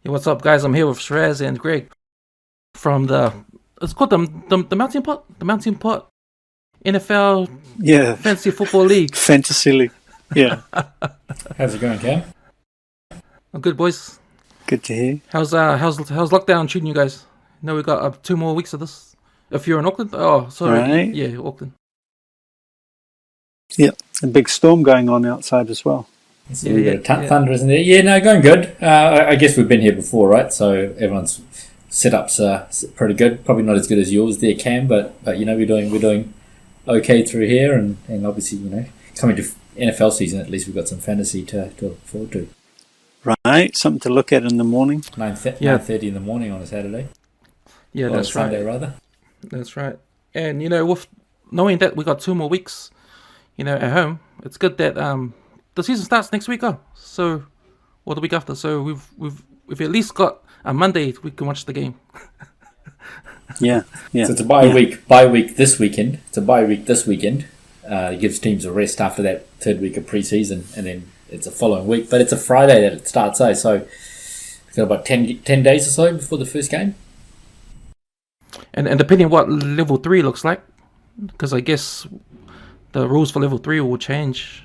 Hey, what's up, guys? I'm here with Shiraz and Greg from it's called the Mountie Pot NFL Fantasy Football League. Fantasy League. Yeah. How's it going, Cam? I'm good, boys. Good to hear. How's lockdown treating you guys? I know we got 2 more weeks of this. If you're in Auckland, Right. Yeah, Auckland. Yeah, a big storm going on outside as well. It's a bit of thunder, isn't there? Yeah, no, going good. I guess we've been here before, right? So everyone's setups are pretty good. Probably not as good as yours there, Cam, but we're doing okay through here, and obviously coming to NFL season, at least we've got some fantasy to look forward to. Right, something to look at in the morning. 9:30 in the morning on a Saturday. Yeah, that's right. Sunday rather. That's right. And with knowing that we got 2 more weeks, at home, it's good that the season starts next week. So, or the week after. So we've at least got a Monday we can watch the game. Yeah. So it's a bye week this weekend. It gives teams a rest after that third week of pre-season, and then it's a following week. But it's a Friday that it starts, so we've got about 10 days or so before the first game. And depending on what level 3 looks like, because I guess the rules for level 3 will change.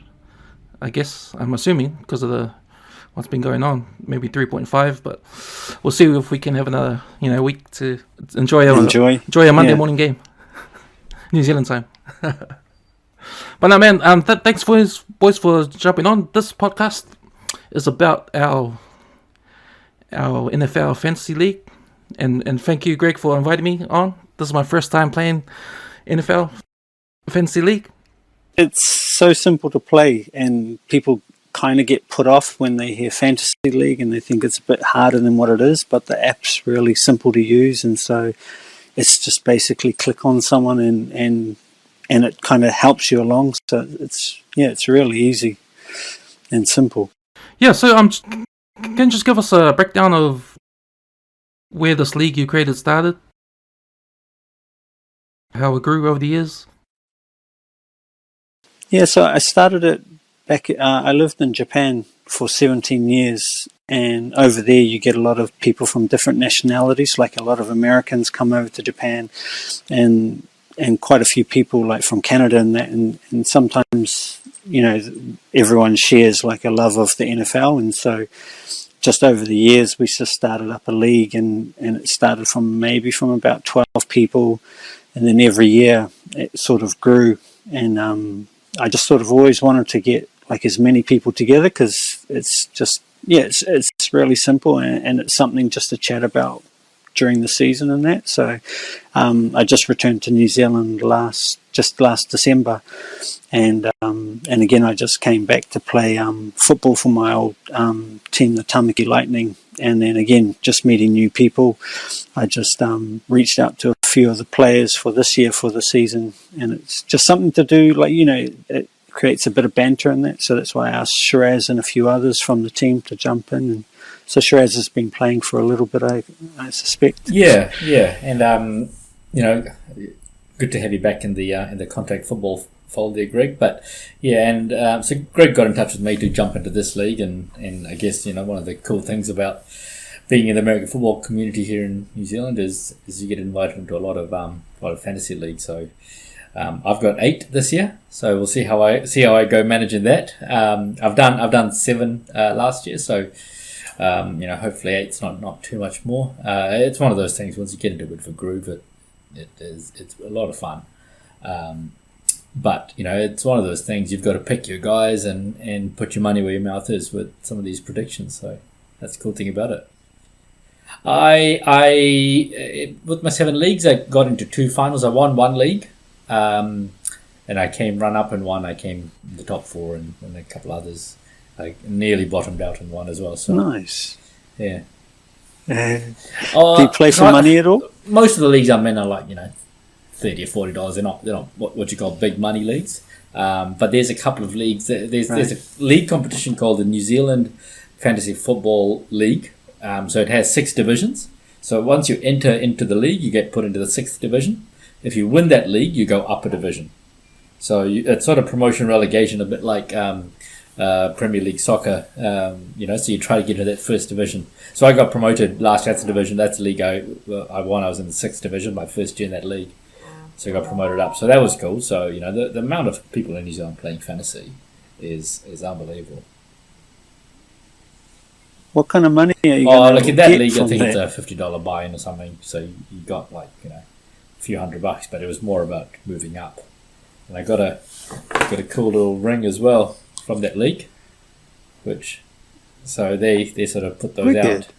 I guess I'm assuming because of what's been going on, maybe 3.5, but we'll see if we can have another week to enjoy a Monday morning game, New Zealand time. But no, man, thanks boys for jumping on. This podcast is about our NFL Fantasy League, and thank you, Greg, for inviting me on. This is my first time playing NFL Fantasy League. It's so simple to play, and people kind of get put off when they hear Fantasy League and they think it's a bit harder than what it is, but the app's really simple to use, and so it's just basically click on someone and it kind of helps you along. So it's really easy and simple. Yeah, so can you just give us a breakdown of where this league you created started, how it grew over the years? Yeah, so I started it back. I lived in Japan for 17 years, and over there you get a lot of people from different nationalities. Like a lot of Americans come over to Japan, and quite a few people like from Canada and that, and sometimes everyone shares like a love of the NFL, and so just over the years we just started up a league, and it started from about 12 people, and then every year it sort of grew, and I just sort of always wanted to get like as many people together because it's just it's really simple, and it's something just to chat about during the season and that. So I just returned to New Zealand last December, and again I just came back to play football for my old team, the Tamaki Lightning, and then again just meeting new people. I just reached out to a few of the players for this year for the season, and it's just something to do, like it creates a bit of banter in that, so that's why I asked Shiraz and a few others from the team to jump in, and so Shiraz has been playing for a little bit, I suspect. Yeah, and good to have you back in the contact football fold there, Greg. But yeah, and so Greg got in touch with me to jump into this league, and I guess one of the cool things about being in the American football community here in New Zealand is you get invited into a lot of fantasy leagues. So I've got 8 this year, so we'll see how I go managing that. I've done 7 last year, so. Hopefully 8's not too much more. It's one of those things, once you get into a bit of a groove, it's a lot of fun. But it's one of those things, you've got to pick your guys and put your money where your mouth is with some of these predictions. So that's the cool thing about it. I with my 7 leagues, I got into 2 finals. I won 1 league, and I came run up in one. I came in the top 4, and a couple others. I nearly bottomed out in one as well. So nice. Yeah. Do you play for money at all? Most of the leagues I'm in are like $30 or $40. They're not what you call big money leagues. But there's a couple of leagues. There's a league competition called the New Zealand Fantasy Football League. So it has 6 divisions. So once you enter into the league, you get put into the 6th division. If you win that league, you go up a division. So it's sort of promotion relegation, a bit like Premier League soccer. So you try to get into that first division. So I got promoted last year. That's the division. That's the league I won. I was in the 6th division, my first year in that league. So I got promoted up. So that was cool. So the amount of people in New Zealand playing fantasy is unbelievable. What kind of money are you going to in that get league, I think that? it's a $50 buy-in or something. So you got a few $100, but it was more about moving up. And I got a cool little ring as well from that league, so they sort of put those out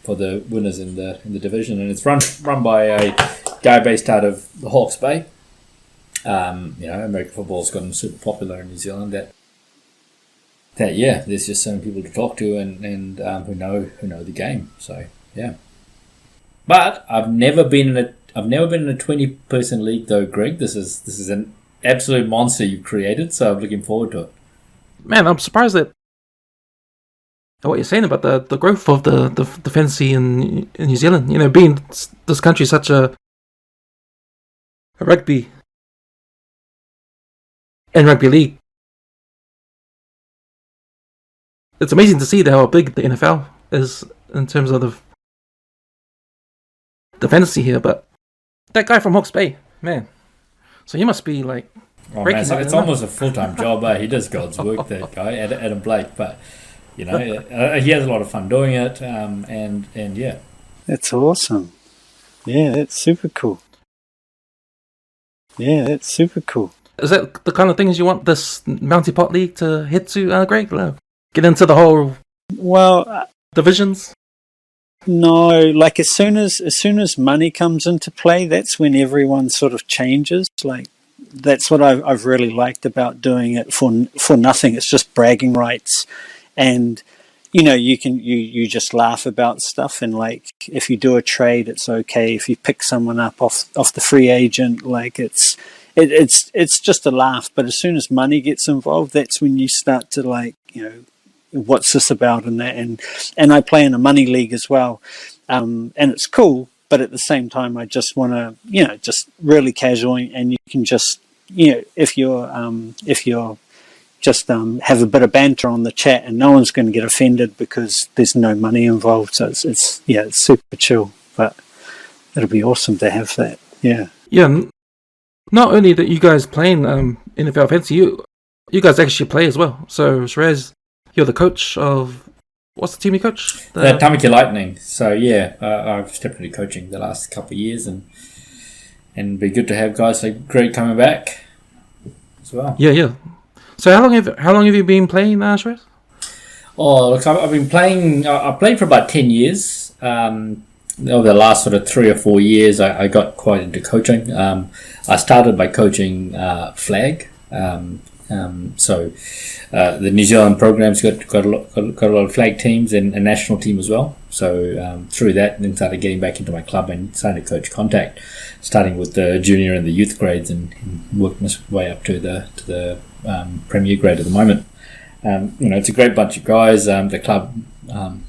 for the winners in the division, and it's run by a guy based out of the Hawke's Bay. American football's gotten super popular in New Zealand. There's just so many people to talk to and who know the game. So yeah, but I've never been in a 20-person league though, Greg. This is an absolute monster you've created. So I'm looking forward to it. Man, I'm surprised at what you're saying about the growth of the fantasy in New Zealand. Being this country such a rugby and rugby league. It's amazing to see how big the NFL is in terms of the fantasy here. But that guy from Hawke's Bay, man, so he must be like. Oh man, it's almost a full-time job. He does God's work, that guy, Adam Blake. But he has a lot of fun doing it, and yeah, that's awesome. Yeah, that's super cool. Yeah, that's super cool. Is that the kind of things you want this Mountie Pot League to head to, Greg? Get into the whole divisions? No, like as soon as money comes into play, that's when everyone sort of changes. Like that's what I've really liked about doing it for nothing. It's just bragging rights, and you just laugh about stuff. And like if you do a trade, it's okay. If you pick someone up off the free agent, like it's just a laugh. But as soon as money gets involved, that's when you start to what's this about and that. And I play in a money league as well, and it's cool. But at the same time, I just want to, just really casual, and you can just, if you're just have a bit of banter on the chat, and no one's going to get offended because there's no money involved. So it's super chill. But it'll be awesome to have that. Yeah. Yeah. Not only that you guys playing NFL fantasy, you guys actually play as well. So Shiraz, you're the coach of. What's the team you coach? The Tamaki Lightning. So yeah, I've stepped into coaching the last couple of years, and it'd be good to have guys like Greg coming back as well. Yeah. So how long have you been playing, Shiraz? Oh, look, I've been playing. I played for about 10 years. Over the last sort of 3 or 4 years, I got quite into coaching. I started by coaching flag. The New Zealand program's got a lot of flag teams and a national team as well. So through that, then started getting back into my club and started to coach contact, starting with the junior and the youth grades, and working my way up to the premier grade at the moment. It's a great bunch of guys. The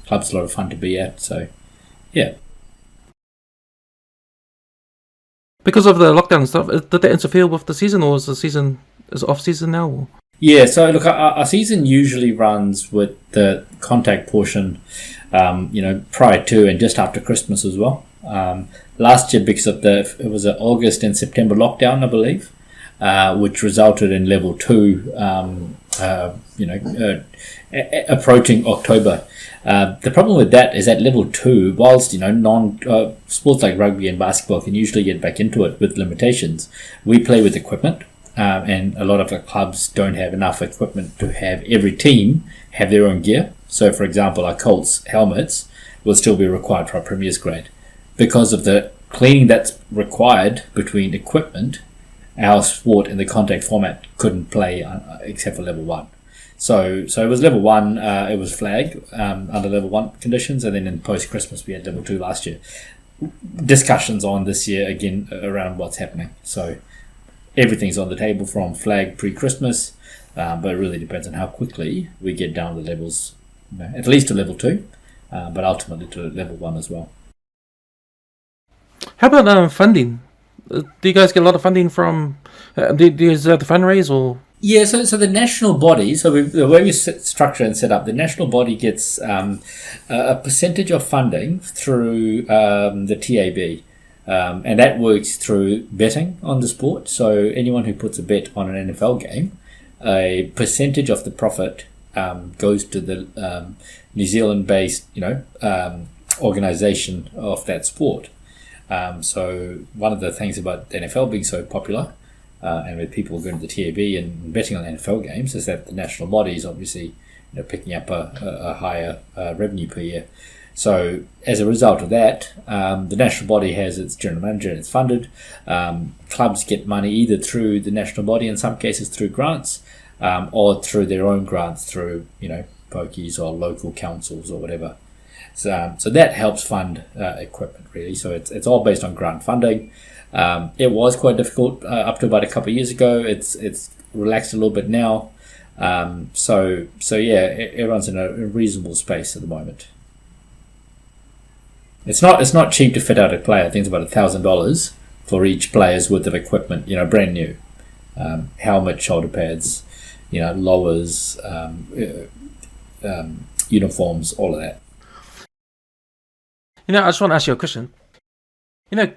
club's a lot of fun to be at. So yeah. Because of the lockdown and stuff, did that interfere with the season, or is off season now? Or? Yeah, so look, our season usually runs with the contact portion, prior to and just after Christmas as well. Last year, because of it was an August and September lockdown, I believe, which resulted in level 2, approaching October. The problem with that is that level 2, whilst sports like rugby and basketball can usually get back into it with limitations, we play with equipment. And a lot of the clubs don't have enough equipment to have every team have their own gear. So, for example, our Colts helmets will still be required for our Premier's grade. Because of the cleaning that's required between equipment, our sport in the contact format couldn't play except for level 1. So it was level 1, it was flag under level 1 conditions, and then in post-Christmas we had level 2 last year. Discussions on this year, again, around what's happening. So everything's on the table from flag pre-Christmas, but it really depends on how quickly we get down the levels, at least to level 2, but ultimately to level 1 as well. How about funding? Do you guys get a lot of funding from? Do you guys have to fundraise or? Yeah, so the national body, the way we structure and set up, the national body gets a percentage of funding through the TAB. And that works through betting on the sport. So anyone who puts a bet on an NFL game, a percentage of the profit goes to the New Zealand-based, organisation of that sport. So one of the things about the NFL being so popular, and with people going to the TAB and betting on NFL games, is that the national body is obviously picking up a higher revenue per year. So as a result of that, the national body has its general manager and it's funded. Clubs get money either through the national body, in some cases through grants, or through their own grants through pokies or local councils or whatever. So that helps fund equipment really. So it's all based on grant funding. It was quite difficult up to about a couple of years ago. It's relaxed a little bit now. So yeah, everyone's in a reasonable space at the moment. It's not cheap to fit out a player. I think it's about $1,000 for each player's worth of equipment, brand new. Helmet, shoulder pads, lowers, uniforms, all of that. I just want to ask you a question.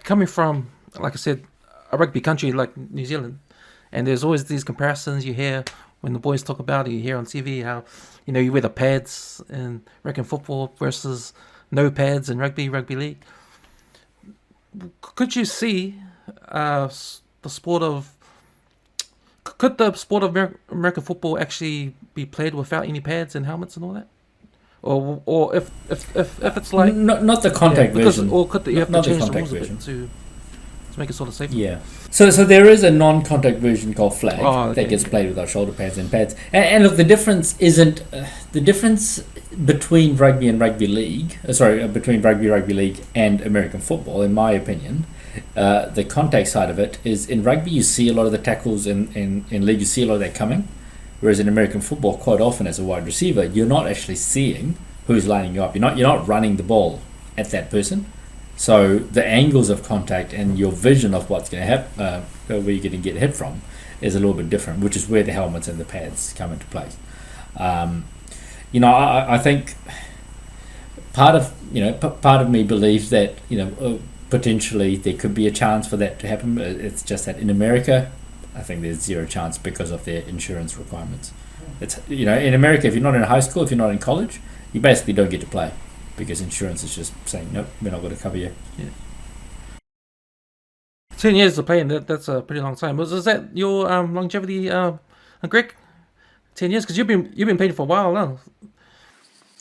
Coming from, like I said, a rugby country like New Zealand, and there's always these comparisons you hear when the boys talk about it, you hear on TV how, you wear the pads in American football versus no pads in rugby league. Could you see the sport of American football actually be played without any pads and helmets and all that? Or if it's like not the contact version, or could you have to change the rules a version bit to make it sort of safer? Yeah. So there is a non-contact version called flag that gets played without shoulder pads and pads. And look, the difference isn't the difference between rugby and rugby league. Between rugby league and American football, in my opinion, the contact side of it is in rugby you see a lot of the tackles in league, you see a lot of that coming. Whereas in American football, quite often as a wide receiver, you're not actually seeing who's lining you up. You're not running the ball at that person. So the angles of contact and your vision of what's going to happen, where you're going to get hit from, is a little bit different, which is where the helmets and the pads come into play. I think part of me believes that potentially there could be a chance for that to happen. It's just that in America, I think there's zero chance because of their insurance requirements. It's in America, if you're not in high school, if you're not in college, you basically don't get to play because insurance is just saying nope, we're not going to cover you. Yeah. 10 years of playing, that's a pretty long time. Was that your longevity, Greg? 10 years, because you've been playing for a while now.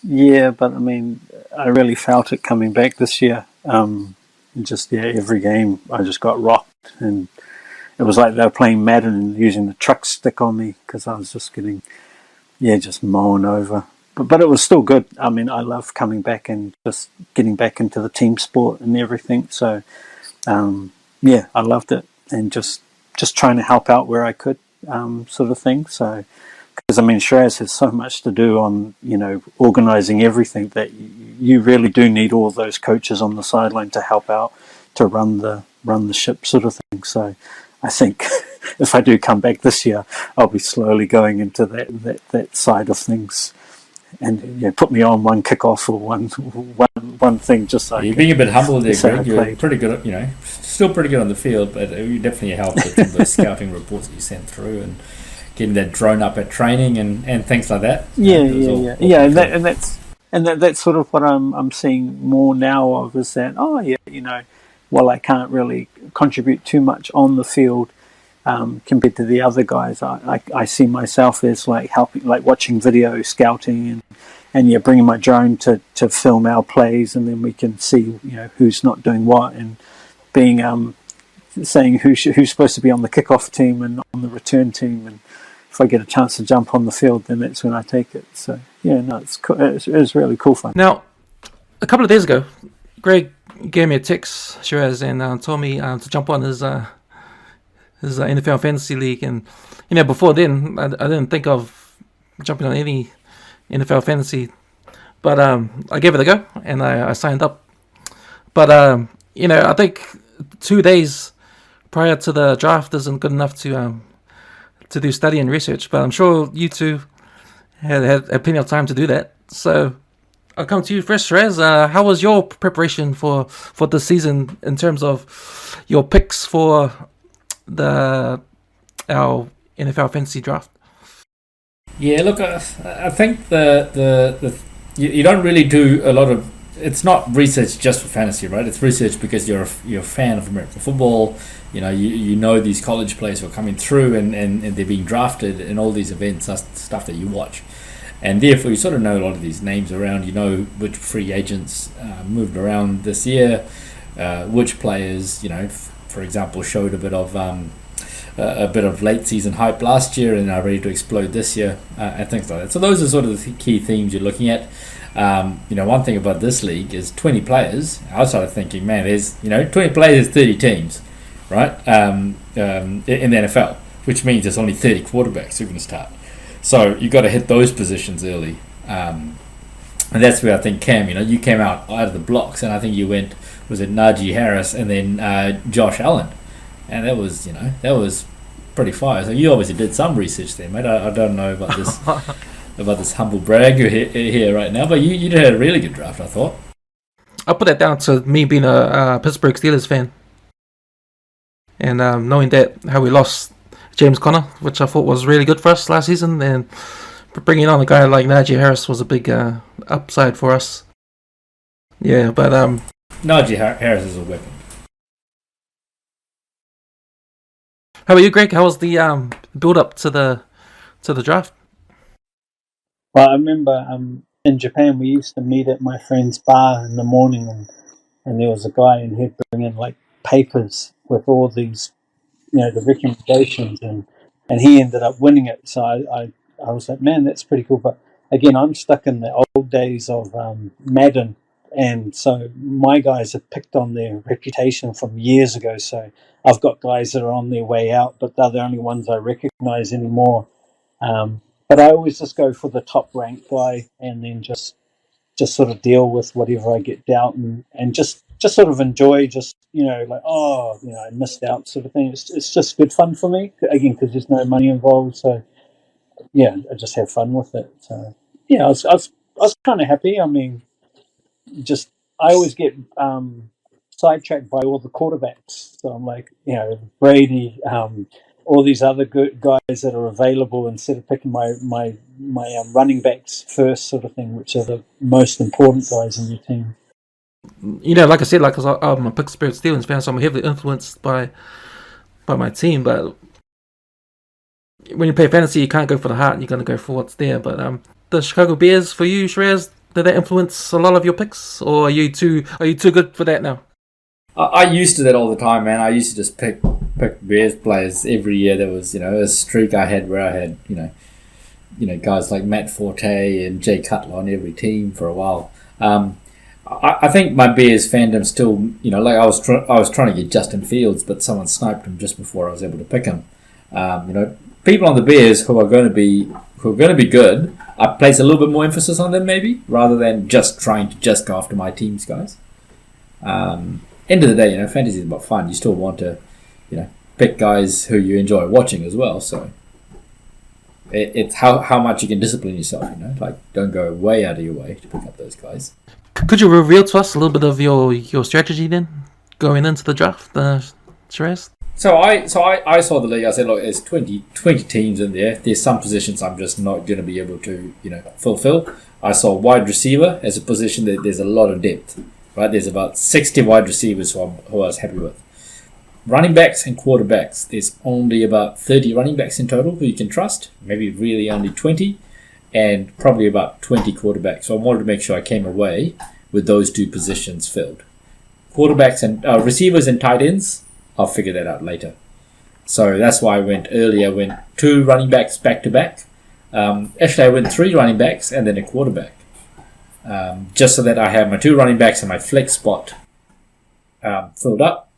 Yeah, but I mean, I really felt it coming back this year. Every game I just got rocked, and it was like they were playing Madden and using the truck stick on me because I was just getting, just mown over. But it was still good. I mean, I love coming back and just getting back into the team sport and everything. So, I loved it and just trying to help out where I could, sort of thing. So, because I mean, Shiraz has so much to do on, organising everything that you really do need all those coaches on the sideline to help out to run the ship sort of thing. So, I think if I do come back this year, I'll be slowly going into that side of things, and put me on one kickoff or one thing just so. You're being a bit humble there, Greg. You're pretty good, still pretty good on the field, but you definitely helped with some of the scouting reports that you sent through and getting that drone up at training and things like that. And that's sort of what I'm seeing more now of is that while I can't really contribute too much on the field compared to the other guys, I see myself as like helping, like watching video scouting and bringing my drone to film our plays, and then we can see who's not doing what, and being saying who's supposed to be on the kickoff team and on the return team, and if I get a chance to jump on the field, then that's when I take it. So it's cool. It's really cool fun. Now, a couple of days ago, Greg gave me a text, Shiraz, and told me to jump on his NFL fantasy league, and before then I didn't think of jumping on any NFL fantasy, but I gave it a go and I signed up. But I think 2 days prior to the draft isn't good enough to to do study and research, but I'm sure you two had plenty of time to do that. So I'll come to you first, Shiraz. How was your preparation for this season in terms of your picks for our NFL fantasy draft? Yeah, look, I think you don't really do a lot of. It's not research just for fantasy, right? It's research because you're a fan of American football. You know these college players who are coming through and they're being drafted in all these events. That's stuff that you watch, and therefore you sort of know a lot of these names around. You know which free agents moved around this year, which players, for example, showed a bit of late season hype last year and are ready to explode this year, and things like that. So those are sort of the key themes you're looking at. One thing about this league is 20 players. I started thinking, man, there's 20 players, 30 teams, right? In the NFL, which means there's only 30 quarterbacks who are going to start. So you got to hit those positions early, and that's where I think Cam, you came out of the blocks, and I think you went, was it Najee Harris and then Josh Allen, and that was pretty fire. So you obviously did some research there, mate. I don't know about this. About this humble brag here right now, but you did a really good draft, I thought. I'll put that down to me being a Pittsburgh Steelers fan, and knowing that how we lost James Conner, which I thought was really good for us last season, and bringing on a guy like Najee Harris was a big upside for us. Yeah, but Najee Harris is a weapon. How about you, Greg? How was the build up to the draft? Well, I remember in Japan we used to meet at my friend's bar in the morning, and there was a guy, and he'd bring in like papers with all these, the recommendations, and he ended up winning it. So I was like, man, that's pretty cool. But again, I'm stuck in the old days of Madden, and so my guys have picked on their reputation from years ago. So I've got guys that are on their way out, but they're the only ones I recognize anymore. But I always just go for the top ranked guy, and then just sort of deal with whatever I get dealt, and just sort of enjoy, I missed out sort of thing. It's just good fun for me, again, because there's no money involved. So yeah, I just have fun with it. So yeah, I was kind of happy. I mean, I always get sidetracked by all the quarterbacks. So I'm like, Brady, all these other good guys that are available, instead of picking my running backs first, sort of thing, which are the most important guys in your team. Like I said, because I'm a Pittsburgh Steelers fan, so I'm heavily influenced by my team. But when you play fantasy, you can't go for the heart; you're going to go for what's there. But the Chicago Bears for you, Shiraz, did that influence a lot of your picks, or are you too good for that now? I used to that all the time, man. I used to just pick Bears players every year. There was, a streak I had where I had, guys like Matt Forte and Jay Cutler on every team for a while. I think my Bears fandom still, I was trying to get Justin Fields, but someone sniped him just before I was able to pick him. People on the Bears who are going to be good, I place a little bit more emphasis on them maybe, rather than just trying to just go after my team's guys. End of the day, fantasy is about fun. You still want to, pick guys who you enjoy watching as well. So it's how much you can discipline yourself. Like don't go way out of your way to pick up those guys. Could you reveal to us a little bit of your strategy then, going into the draft, Shiraz? So I saw the league. I said, look, there's 20 teams in there. There's some positions I'm just not going to be able to, fulfill. I saw wide receiver as a position that there's a lot of depth. Right, there's about 60 wide receivers who I was happy with. Running backs and quarterbacks, there's only about 30 running backs in total who you can trust. Maybe really only 20, and probably about 20 quarterbacks. So I wanted to make sure I came away with those two positions filled. Quarterbacks and receivers and tight ends, I'll figure that out later. So that's why I went earlier. I went 2 running backs back to back. Actually, I went 3 running backs and then a quarterback. Just so that I have my 2 running backs and my flex spot filled up,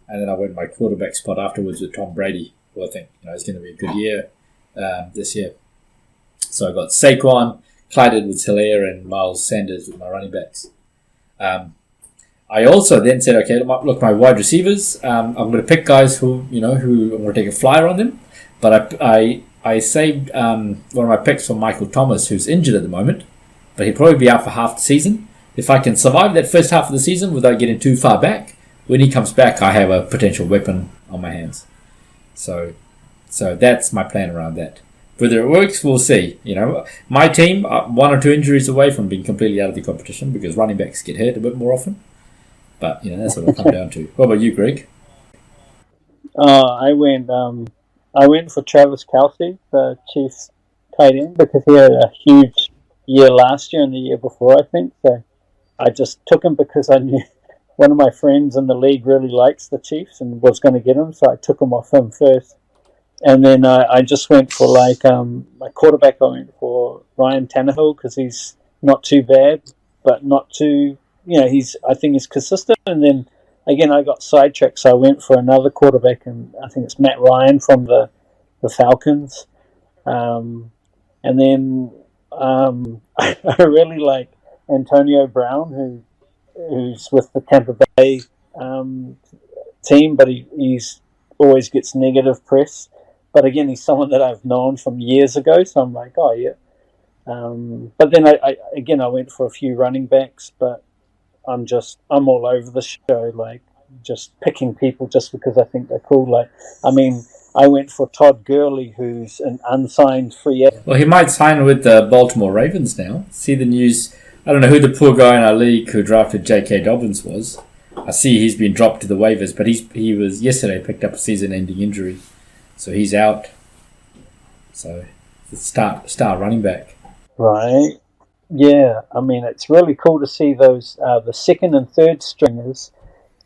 and then I went my quarterback spot afterwards with Tom Brady, who I think is going to be a good year this year. So I got Saquon, Clyde Edwards-Helaire, and Miles Sanders with my running backs. I also then said, okay, look, my wide receivers, I'm going to pick guys who I'm going to take a flyer on them, But I saved one of my picks for Michael Thomas, who's injured at the moment, but he'll probably be out for half the season. If I can survive that first half of the season without getting too far back, when he comes back, I have a potential weapon on my hands. So that's my plan around that. Whether it works, we'll see. My team are 1 or 2 injuries away from being completely out of the competition because running backs get hurt a bit more often. But that's what it'll come down to. What about you, Greg? I went for Travis Kelce, the Chiefs tight end, because he had a huge year last year and the year before, I think. So I just took him because I knew one of my friends in the league really likes the Chiefs and was going to get him, so I took him off him first. And then I just went for my quarterback. I went for Ryan Tannehill because he's not too bad, but not too. I think he's consistent. And then again, I got sidetracked, so I went for another quarterback, and I think it's Matt Ryan from the Falcons. And then I really like Antonio Brown, who's with the Tampa Bay team, but he's always gets negative press. But again, he's someone that I've known from years ago, so I'm like, oh yeah. But then I went for a few running backs, but I'm all over the show, like just picking people just because I think they're cool. I went for Todd Gurley, who's an unsigned free agent. Well, he might sign with the Baltimore Ravens now. See the news. I don't know who the poor guy in our league who drafted J.K. Dobbins was. I see he's been dropped to the waivers, but he was yesterday picked up a season-ending injury. So he's out. So star running back. Right. Yeah. I mean, it's really cool to see those the second and third stringers,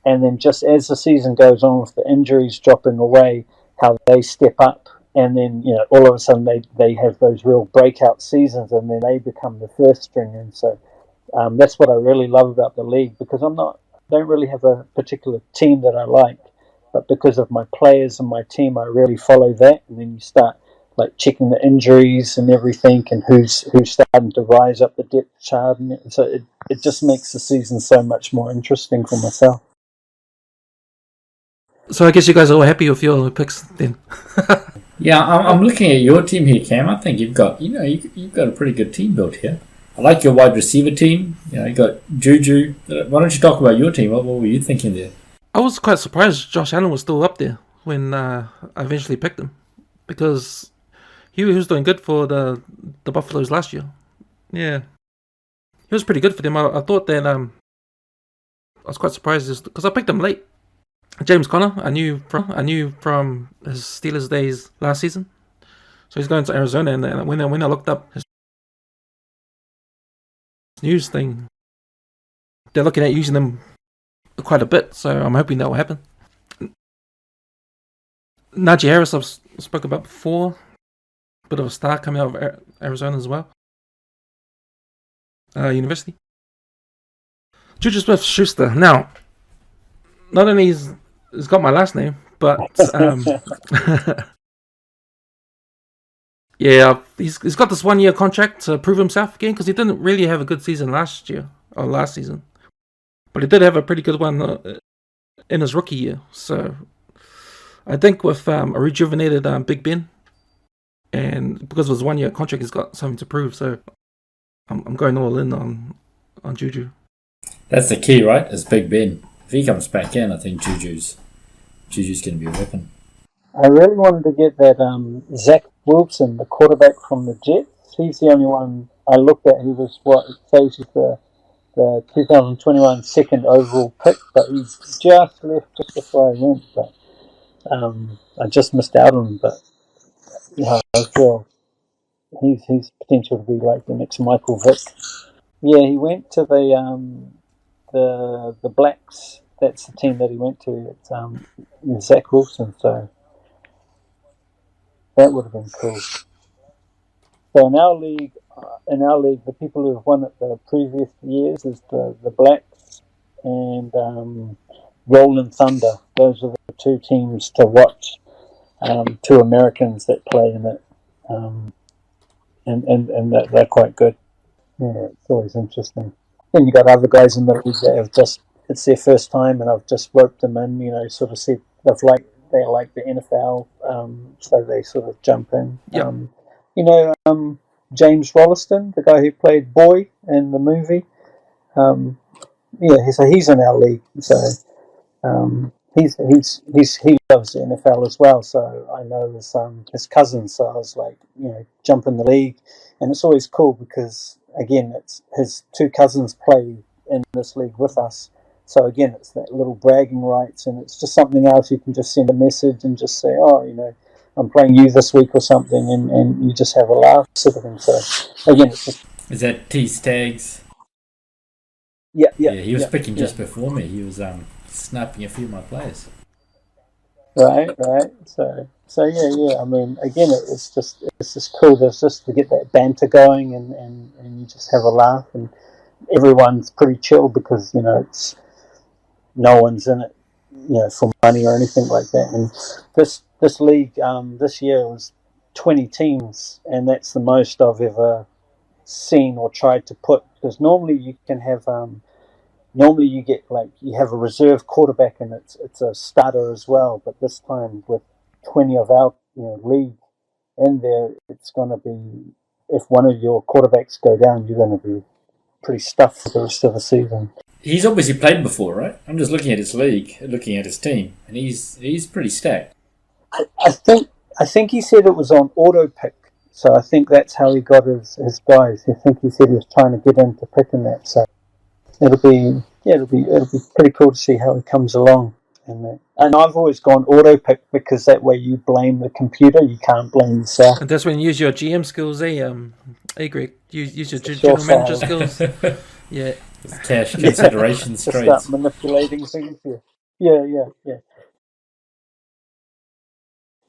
and then just as the season goes on with the injuries dropping away, how they step up, and then all of a sudden they have those real breakout seasons, and then they become the first stringer. And so that's what I really love about the league, because I don't really have a particular team that I like. But because of my players and my team, I really follow that. And then you start checking the injuries and everything, and who's starting to rise up the depth chart. And so it just makes the season so much more interesting for myself. So I guess you guys are all happy with your picks then. Yeah, I'm looking at your team here, Cam. I think you've got you've got a pretty good team built here. I like your wide receiver team. You got Juju. Why don't you talk about your team? What were you thinking there? I was quite surprised Josh Allen was still up there when I eventually picked him, because he was doing good for the Buffaloes last year. Yeah, he was pretty good for them. I thought that I was quite surprised because I picked him late. James Conner, I knew from his Steelers days last season, so he's going to Arizona. And when I looked up his news thing, they're looking at using them quite a bit, so I'm hoping that will happen. Najee Harris I've spoken about before, bit of a star coming out of Arizona as well, university. Juju Smith-Schuster. Now, not only he's got my last name, but yeah, he's got this 1-year contract to prove himself again, because he didn't really have a good season last season. But he did have a pretty good one in his rookie year. So I think with a rejuvenated Big Ben, and because of his 1-year contract, he's got something to prove. So I'm going all in on Juju. That's the key, right? Is Big Ben. If he comes back in, I think Juju's going to be a weapon. I really wanted to get that Zach Wilson, the quarterback from the Jets. He's the only one I looked at. He was he's the 2021 second overall pick, but he's just left just before I went. But I just missed out on him. But I feel he's potential to be like the next Michael Vick. Yeah, he went to the Blacks. That's the team that he went to. It's Zach Wilson, so that would have been cool. So in our league, the people who have won it the previous years is the Blacks and Rollins Thunder. Those are the two teams to watch. Two Americans that play in it, and they're quite good. Yeah, it's always interesting. Then you got other guys in the league that have it's their first time, and I've just roped them in. Sort of see they like the NFL, so they sort of jump in. Yep. James Rolliston, the guy who played Boy in the movie. So he's in our league. So he loves the NFL as well. So I know his cousins. So I was like, jump in the league, and it's always cool because again, it's his two cousins play in this league with us. So again, it's that little bragging rights, and it's just something else. You can just send a message and just say, I'm playing you this week or something, and you just have a laugh sort of thing. So again, it's just... Is that T Stags? Yeah, he was picking just before me. He was snapping a few of my players. Right. So yeah. I mean, again, it's just cool. There's just to get that banter going, and you just have a laugh, and everyone's pretty chill because it's no one's in it, for money or anything like that. And this league this year was 20 teams, and that's the most I've ever seen or tried to put. Because normally you can have normally you get you have a reserve quarterback and it's a starter as well. But this time with 20 of our league in there, it's going to be, if one of your quarterbacks go down, you're going to be pretty stuffed for the rest of the season. He's obviously played before, right? I'm just looking at his league, looking at his team, and he's pretty stacked. I think he said it was on auto pick, so I think that's how he got his guys. I think he said he was trying to get into picking that. So it'll be pretty cool to see how he comes along. And I've always gone auto pick because that way you blame the computer, you can't blame yourself. And that's when you use your GM skills, Greg. Use your general manager skills. Yeah. Cash considerations straight. Start manipulating things. Yeah.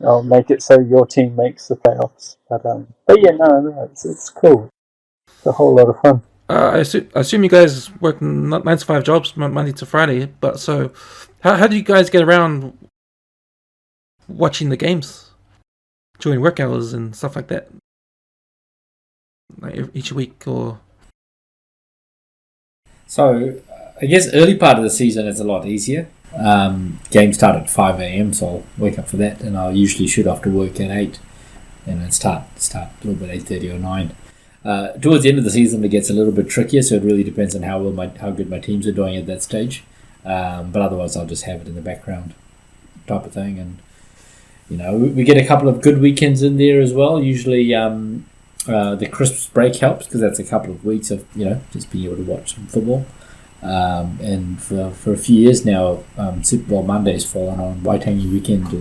I'll make it so your team makes the playoffs. But yeah, no, it's cool. It's a whole lot of fun. I assume you guys work 9 to 5 jobs Monday to Friday, but so how do you guys get around watching the games during work hours and stuff like that? Like each week or... So, I guess early part of the season is a lot easier. Games start at 5 a.m, so I'll wake up for that, and I'll usually shoot off to work at 8, and then start a little bit 8:30 or 9. Towards the end of the season, it gets a little bit trickier, so it really depends on how good my teams are doing at that stage. But otherwise, I'll just have it in the background, type of thing, and we get a couple of good weekends in there as well. Usually, the Christmas break helps because that's a couple of weeks of just being able to watch some football. And for a few years now, Super Bowl Monday's fallen on Waitangi weekend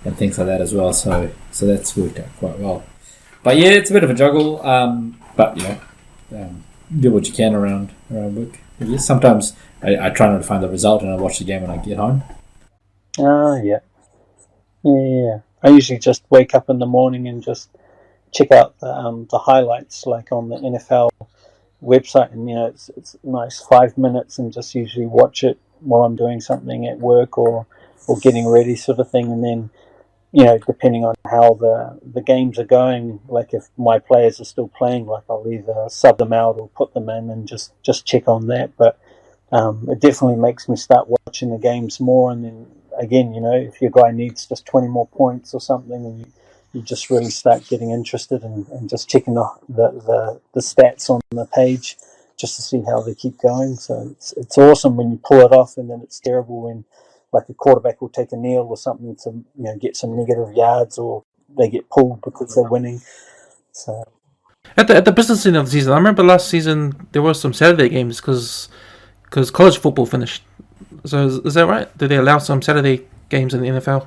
and things like that as well. So that's worked out quite well. But yeah, it's a bit of a juggle. But do what you can around work. Sometimes I try not to find the result and I watch the game when I get home. Yeah. I usually just wake up in the morning and just check out the highlights, like on the NFL website, and it's nice 5 minutes, and just usually watch it while I'm doing something at work or getting ready, sort of thing. And then depending on how the games are going, like if my players are still playing, like I'll either sub them out or put them in and just check on that. But it definitely makes me start watching the games more. And then again, if your guy needs just 20 more points or something, and you just really start getting interested and just checking the stats on the page just to see how they keep going. So it's awesome when you pull it off, and then it's terrible when like a quarterback will take a kneel or something to get some negative yards, or they get pulled because they're winning. So at the business end of the season, I remember last season there were some Saturday games because college football finished. So is that right? Do they allow some Saturday games in the NFL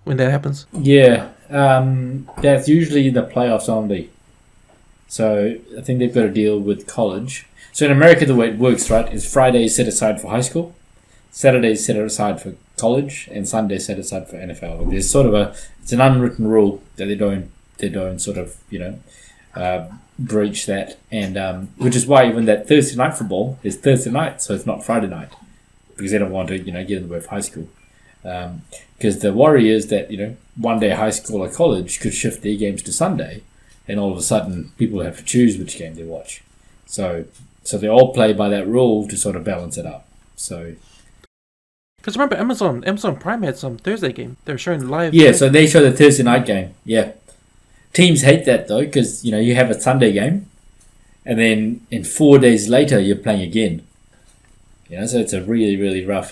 when that happens? Yeah, that's usually the playoffs only. So I think they've got a deal with college. So in America, the way it works, right, is Friday is set aside for high school, Saturday is set aside for college, and Sunday is set aside for NFL. There's sort of it's an unwritten rule that they don't sort of breach that, and which is why even that Thursday night football is Thursday night, so it's not Friday night, because they don't want to get in the way of high school. Because the worry is that one day high school or college could shift their games to Sunday, and all of a sudden people have to choose which game they watch. So they all play by that rule to sort of balance it up. So Because remember, Amazon Prime had some Thursday game. They're showing live. Yeah, so they show the Thursday night game. Yeah. Teams hate that, though, because, you have a Sunday game, and then in 4 days later, you're playing again. So it's a really, really rough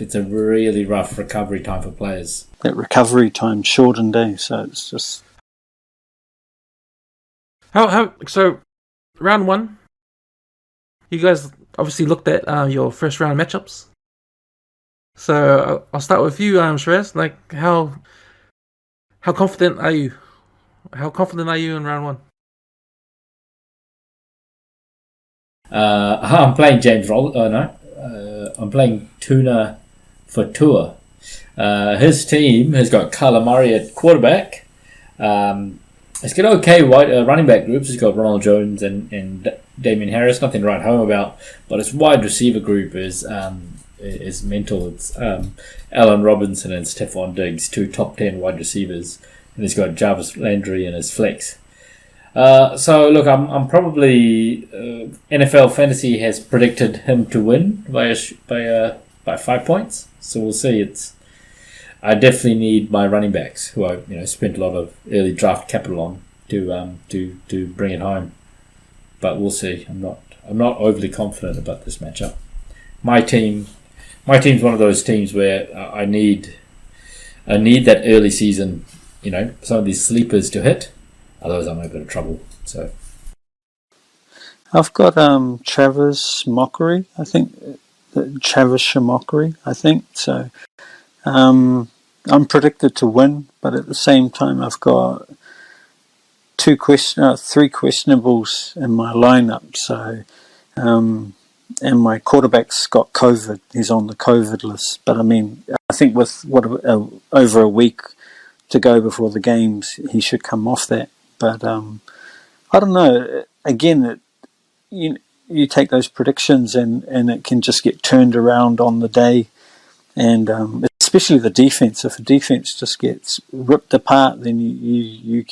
recovery time for players. That recovery time shortened, so it's just... So, round one, you guys obviously looked at your first round matchups. So I'll start with you, Shiraz. Like, how confident are you? How confident are you in round one? I'm playing James Rollins. Oh no, I'm playing Tuna for Tua. His team has got Kyler Murray at quarterback. It's got okay running back groups. It's got Ronald Jones and Damian Harris. Nothing to write home about. But its wide receiver group is mental. It's Allen Robinson and Stephon Diggs, 2 top 10 wide receivers, and he's got Jarvis Landry in his flex. So look, I'm probably NFL Fantasy has predicted him to win by 5 points. So we'll see. I definitely need my running backs, who I spent a lot of early draft capital on, to bring it home. But we'll see. I'm not overly confident about this matchup. My team's one of those teams where I need that early season, some of these sleepers to hit. Otherwise, I'm in a bit of trouble. So I've got Travis Mockery, I think. Travis Mockery, I think. So I'm predicted to win, but at the same time, I've got 3 questionables in my lineup. So and my quarterback's got COVID. He's on the COVID list. But I mean, I think with over a week to go before the games, he should come off that. But I don't know. Again, you take those predictions and it can just get turned around on the day. And especially the defense. If the defense just gets ripped apart, then you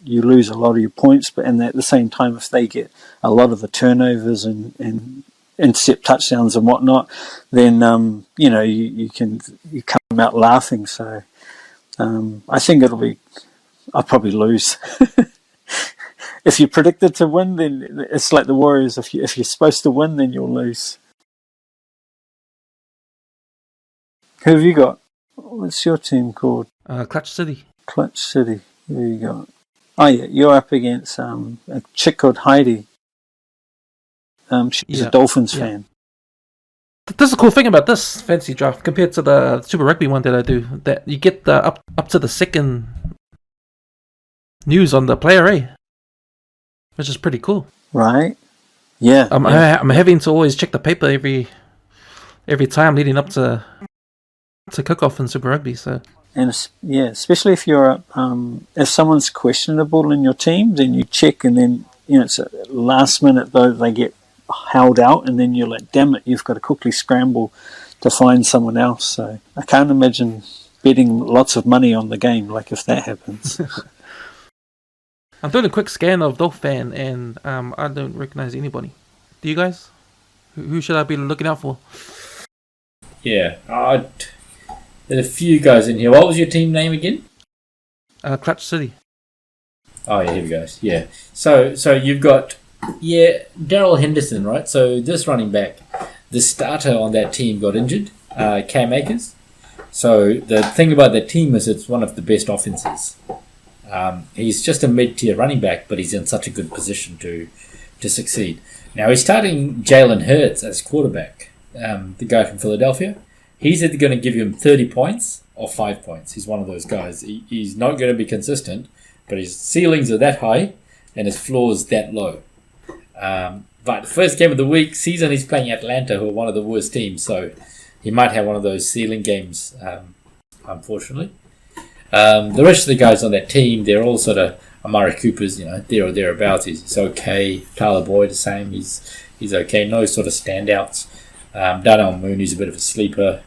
lose a lot of your points. But at the same time, if they get a lot of the turnovers and intercept touchdowns and whatnot, then you come out laughing. So I think I'll probably lose. If you're predicted to win, then it's like the Warriors. If you're supposed to win, then you'll lose. Who have you got? What's your team called? Clutch City. Clutch City. Who you got? Oh yeah, you're up against a chick called Heidi. She's a Dolphins fan. That's the cool thing about this fantasy draft compared to the Super Rugby one that I do. That you get the up to the second news on the player, which is pretty cool. Right. Yeah. I'm having to always check the paper every time leading up to kickoff in Super Rugby. So. And especially if you're if someone's questionable in your team, then you check, and then it's a last minute though they get held out, and then you're like, damn it, you've got to quickly scramble to find someone else. So I can't imagine betting lots of money on the game, like if that happens. I'm doing a quick scan of Dolphin, and I don't recognize anybody. Do you guys? Who should I be looking out for? Yeah, there's a few guys in here. What was your team name again? Clutch City. Oh yeah, here we go. Yeah. So you've got Daryl Henderson, right? So this running back, the starter on that team got injured, Cam Akers. So the thing about that team is it's one of the best offenses. He's just a mid-tier running back, but he's in such a good position to succeed. Now he's starting Jalen Hurts as quarterback, the guy from Philadelphia. He's either going to give him 30 points or 5 points. He's one of those guys. He's not going to be consistent, but his ceilings are that high and his floors that low. But the first game of the season, he's playing Atlanta, who are one of the worst teams. So he might have one of those ceiling games, unfortunately. The rest of the guys on that team, they're all sort of Amari Cooper's, there or thereabouts. He's okay. Tyler Boyd, the same. He's okay. No sort of standouts. Darnell Mooney's a bit of a sleeper.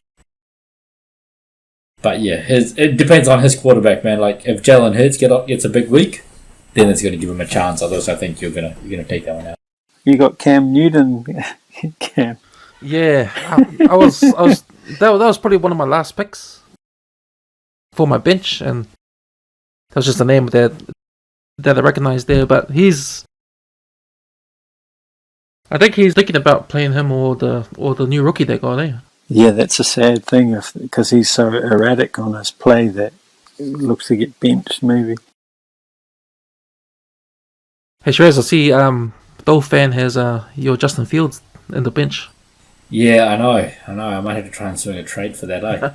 But yeah, it depends on his quarterback, man. Like if Jalen Hurts gets a big week, then it's going to give him a chance. Otherwise, I think you're gonna take that one out. You got Cam Newton, Cam. Yeah, I was that was probably one of my last picks for my bench, and that was just a name that I recognized there. But I think he's thinking about playing him or the new rookie they got there. Yeah, that's a sad thing because he's so erratic on his play that he looks to get benched maybe. Hey Shiraz, I see Dole fan has your Justin Fields in the bench. Yeah, I know. I might have to try and swing a trade for that,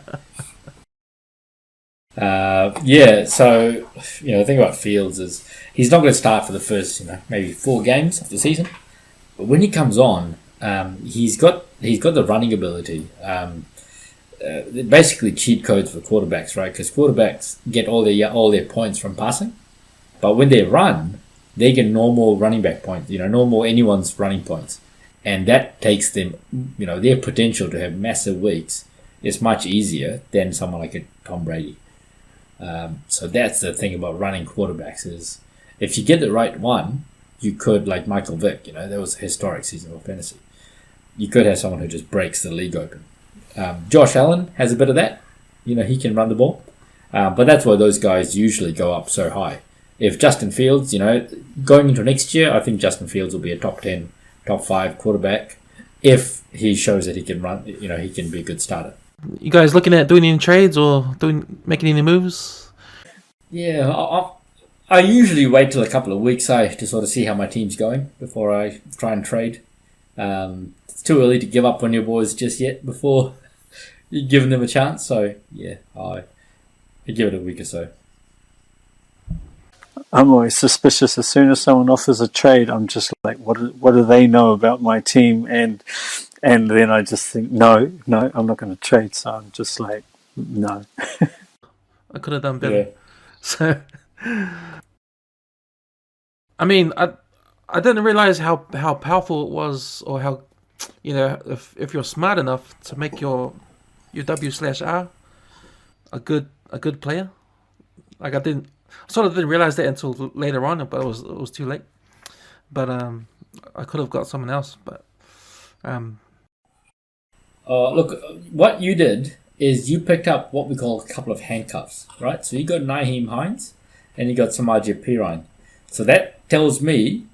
yeah, so, the thing about Fields is he's not going to start for the first, maybe 4 games of the season. But when he comes on, he's got the running ability. Basically cheat codes for quarterbacks, right? Because quarterbacks get all their points from passing. But when they run, they get normal running back points, normal anyone's running points. And that takes them, their potential to have massive weeks is much easier than someone like a Tom Brady. So that's the thing about running quarterbacks is if you get the right one, you could, like Michael Vick, that was a historic season of fantasy. You could have someone who just breaks the league open. Josh Allen has a bit of that. He can run the ball. But that's why those guys usually go up so high. If Justin Fields, going into next year, I think Justin Fields will be a top 10, top 5 quarterback if he shows that he can run, he can be a good starter. You guys looking at doing any trades or making any moves? Yeah, I usually wait till a couple of weeks to sort of see how my team's going before I try and trade. It's too early to give up on your boys just yet before you've given them a chance. So, yeah, I give it a week or so. I'm always suspicious. As soon as someone offers a trade, I'm just like, what do they know about my team? And then I just think, no, I'm not going to trade. So I'm just like, no. I could have done better. Yeah. So, I mean, I didn't realize how powerful it was, or how, if you're smart enough to make your W/R a good player. Like I sort of didn't realize that until later on, but it was too late. But I could have got someone else. But look, what you did is you picked up what we call a couple of handcuffs, right? So you got Naheem Hines and you got Samaje Perine. So that tells me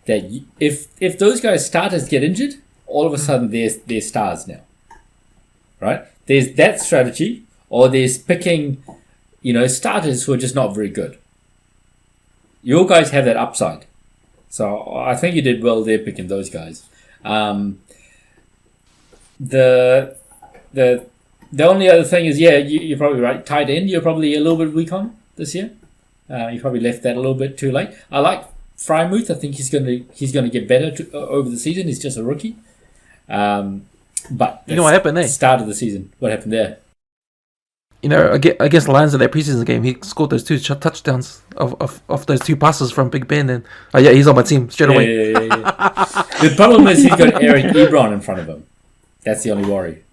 that if those guys starters get injured, all of a sudden they're stars now, right? There's that strategy, or there's picking, starters who are just not very good. Your guys have that upside. So I think you did well there picking those guys. The only other thing is, you're probably right. Tight end, you're probably a little bit weak on this year. You probably left that a little bit too late. I like Frymouth. I think he's gonna get better over the season. He's just a rookie. But what happened there? Start of the season. What happened there? Against the Lions in that preseason game, he scored those 2 touchdowns of those 2 passes from Big Ben, and he's on my team straight away. Yeah. The problem is he's got Eric Ebron in front of him. That's the only worry.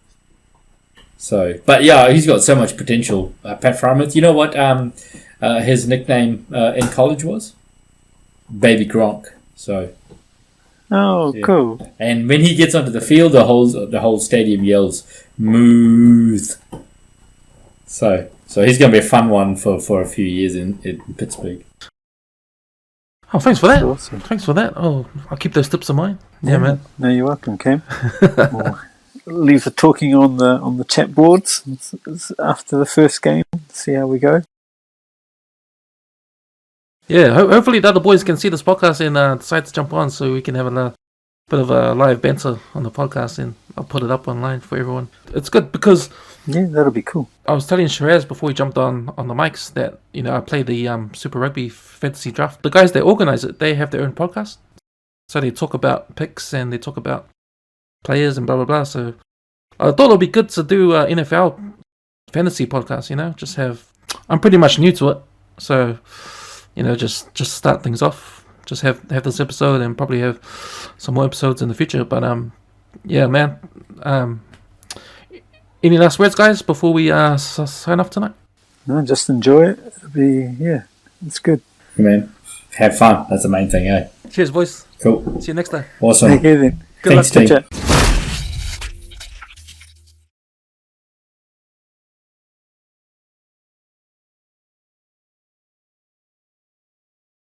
So, but he's got so much potential. Pat Frymouth. You know what? His nickname in college was Baby Gronk. So. Oh, yeah. Cool. And when he gets onto the field, the whole stadium yells "Mooth." So he's going to be a fun one for a few years in Pittsburgh. Oh, thanks for that. Awesome. Thanks for that. Oh, I'll keep those tips in mind. Yeah, man. No, you're welcome, Cam. We'll leave the talking on the chat boards after the first game. See how we go. Yeah, hopefully the other boys can see this podcast and decide to jump on, so we can have a bit of a live banter on the podcast, and I'll put it up online for everyone. It's good because that'll be cool. I was telling Shiraz before we jumped on the mics that I play the Super Rugby Fantasy Draft. The guys that organize it, they have their own podcast, so they talk about picks and they talk about players and blah blah blah. So I thought it'd be good to do NFL fantasy podcast. Just have. I'm pretty much new to it, so just start things off. Just have this episode and probably have some more episodes in the future. But yeah, man. Any last words, guys, before we sign off tonight? No, just enjoy it. It's good. Man, have fun. That's the main thing, eh? Cheers, boys. Cool. See you next time. Awesome. Take care then. Good luck. Thanks, team.